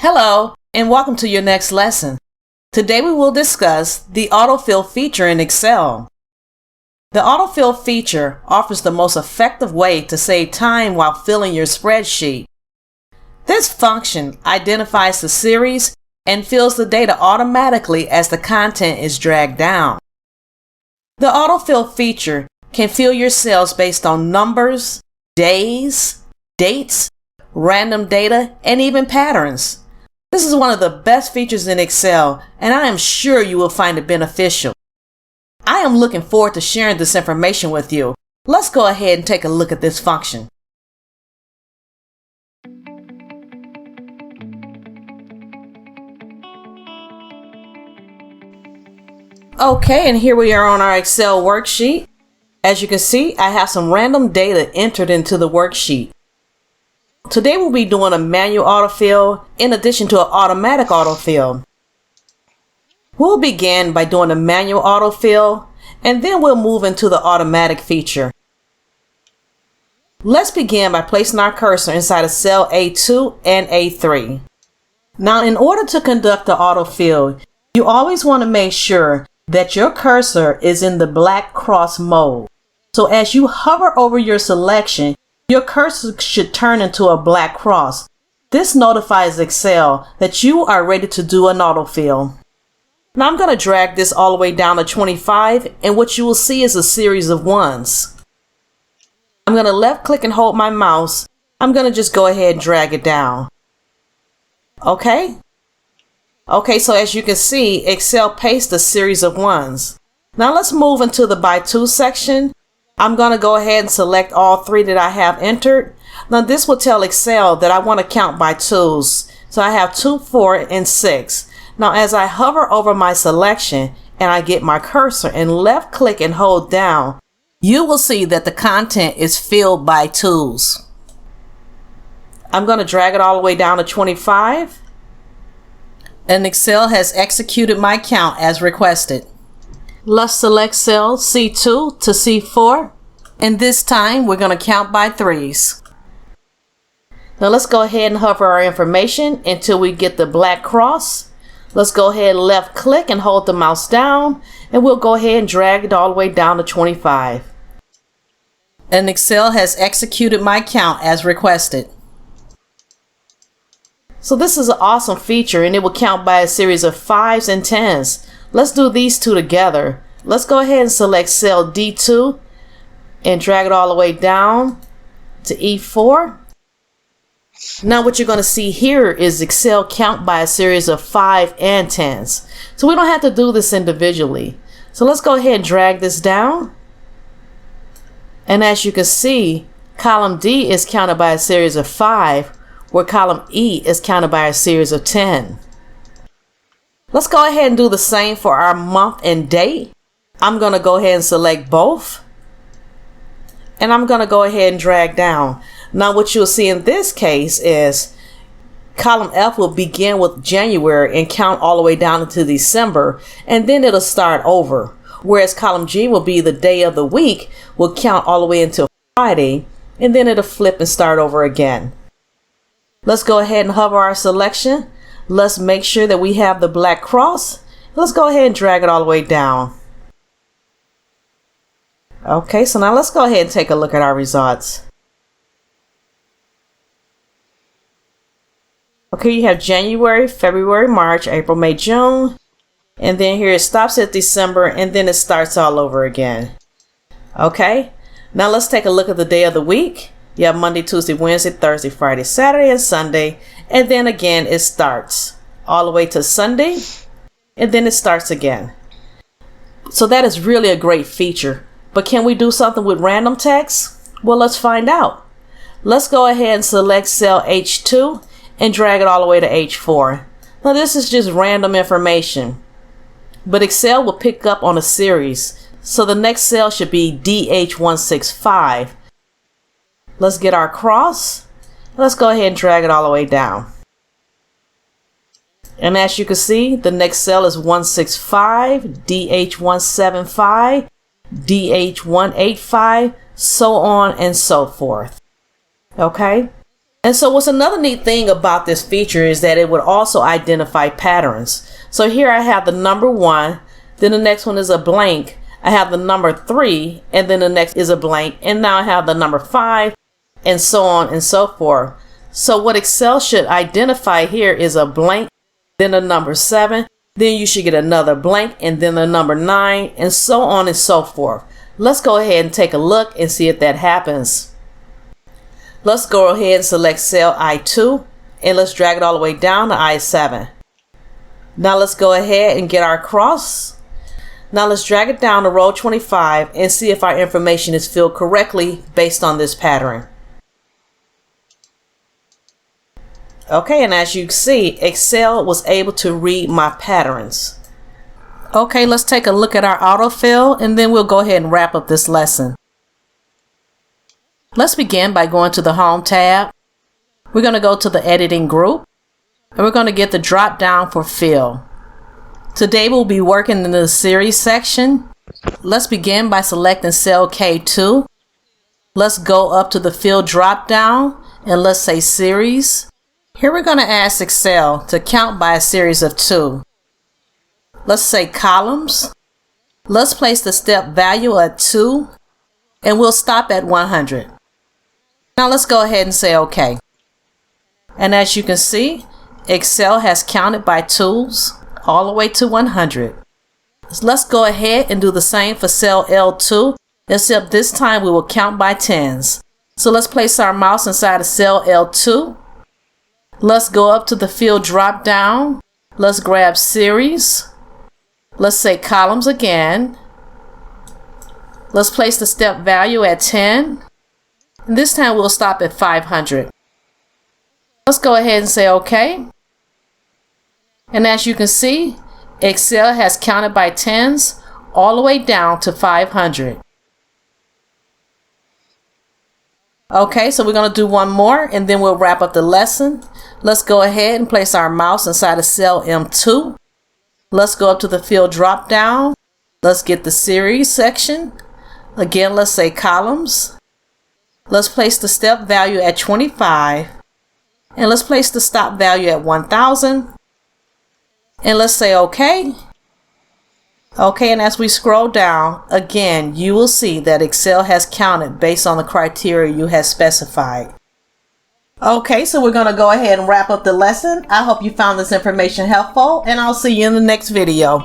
Hello, and welcome to your next lesson. Today we will discuss the autofill feature in Excel. The autofill feature offers the most effective way to save time while filling your spreadsheet. This function identifies the series and fills the data automatically as the content is dragged down. The autofill feature can fill your cells based on numbers, days, dates, random data, and even patterns. This is one of the best features in Excel, and I am sure you will find it beneficial. I am looking forward to sharing this information with you. Let's go ahead and take a look at this function. Okay, and here we are on our Excel worksheet. As you can see, I have some random data entered into the worksheet. Today we'll be doing a manual autofill in addition to an automatic autofill. We'll begin by doing a manual autofill and then we'll move into the automatic feature. Let's begin by placing our cursor inside of cell A2 and A3. Now, in order to conduct the autofill, you always want to make sure that your cursor is in the black cross mode. So as you hover over your selection, your cursor should turn into a black cross. This notifies Excel that you are ready to do an autofill. Now I'm going to drag this all the way down to 25, and what you will see is a series of ones. I'm going to left click and hold my mouse. I'm going to just go ahead and drag it down. Okay, so as you can see, Excel pastes a series of ones. Now let's move into the by two section. I'm going to go ahead and select all three that I have entered. Now this will tell Excel that I want to count by twos. So I have 2, 4, and 6. Now as I hover over my selection and I get my cursor and left click and hold down, you will see that the content is filled by twos. I'm going to drag it all the way down to 25. And Excel has executed my count as requested. Let's select cell C2 to C4, and this time we're going to count by threes. Now let's go ahead and hover our information until we get the black cross. Let's go ahead and left click and hold the mouse down, and we'll go ahead and drag it all the way down to 25. And Excel has executed my count as requested. So this is an awesome feature, and it will count by a series of 5s and 10s. Let's do these two together. Let's go ahead and select cell D2 and drag it all the way down to E4. Now what you're going to see here is Excel count by a series of 5 and 10s. So we don't have to do this individually. So let's go ahead and drag this down. And as you can see, column D is counted by a series of 5, where column E is counted by a series of 10. Let's go ahead and do the same for our month and date. I'm going to go ahead and select both. And I'm going to go ahead and drag down. Now what you'll see in this case is column F will begin with January and count all the way down into December. And then it'll start over. Whereas column G will be the day of the week, will count all the way until Friday. And then it'll flip and start over again. Let's go ahead and hover our selection. Let's make sure that we have the black cross. Let's go ahead and drag it all the way down. Okay, so now let's go ahead and take a look at our results. Okay, you have January, February, March, April, May, June. And then here it stops at December, and then it starts all over again. Okay, now let's take a look at the day of the week. You have Monday, Tuesday, Wednesday, Thursday, Friday, Saturday, and Sunday. And then again, it starts all the way to Sunday. And then it starts again. So that is really a great feature. But can we do something with random text? Well, let's find out. Let's go ahead and select cell H2 and drag it all the way to H4. Now this is just random information. But Excel will pick up on a series. So the next cell should be DH165. Let's get our cross. Let's go ahead and drag it all the way down. And as you can see, the next cell is 165, DH175, DH185, so on and so forth. Okay? And so what's another neat thing about this feature is that it would also identify patterns. So here I have the number 1, then the next one is a blank. I have the number 3, and then the next is a blank. And now I have the number 5, and so on and so forth. So what Excel should identify here is a blank, then the number 7, then you should get another blank, and then the number 9, and so on and so forth. Let's go ahead and take a look and see if that happens. Let's go ahead and select cell I2, and let's drag it all the way down to I7. Now let's go ahead and get our cross. Now let's drag it down to row 25 and see if our information is filled correctly based on this pattern. Okay, and as you can see, Excel was able to read my patterns. Okay, let's take a look at our autofill, and then we'll go ahead and wrap up this lesson. Let's begin by going to the Home tab. We're going to go to the Editing group, and we're going to get the drop down for Fill. Today we'll be working in the Series section. Let's begin by selecting cell K2. Let's go up to the Fill drop down, and let's say Series. Here we're going to ask Excel to count by a series of 2. Let's say Columns. Let's place the step value at 2, and we'll stop at 100. Now let's go ahead and say OK. And as you can see, Excel has counted by 2s all the way to 100. So let's go ahead and do the same for cell L2, except this time we will count by 10s. So let's place our mouse inside of cell L2. Let's go up to the Fill drop down. Let's grab Series. Let's say Columns again. Let's place the step value at 10. And this time we'll stop at 500. Let's go ahead and say OK. And as you can see, Excel has counted by 10s all the way down to 500. Okay, so we're going to do one more and then we'll wrap up the lesson. Let's go ahead and place our mouse inside of cell M2. Let's go up to the Fill drop down. Let's get the Series section. Again, let's say Columns. Let's place the step value at 25. And let's place the stop value at 1000. And let's say OK. Okay, and as we scroll down, again, you will see that Excel has counted based on the criteria you have specified. Okay, so we're going to go ahead and wrap up the lesson. I hope you found this information helpful, and I'll see you in the next video.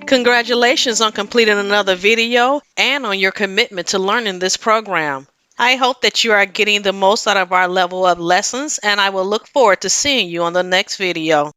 Congratulations on completing another video and on your commitment to learning this program. I hope that you are getting the most out of our level up lessons, and I will look forward to seeing you on the next video.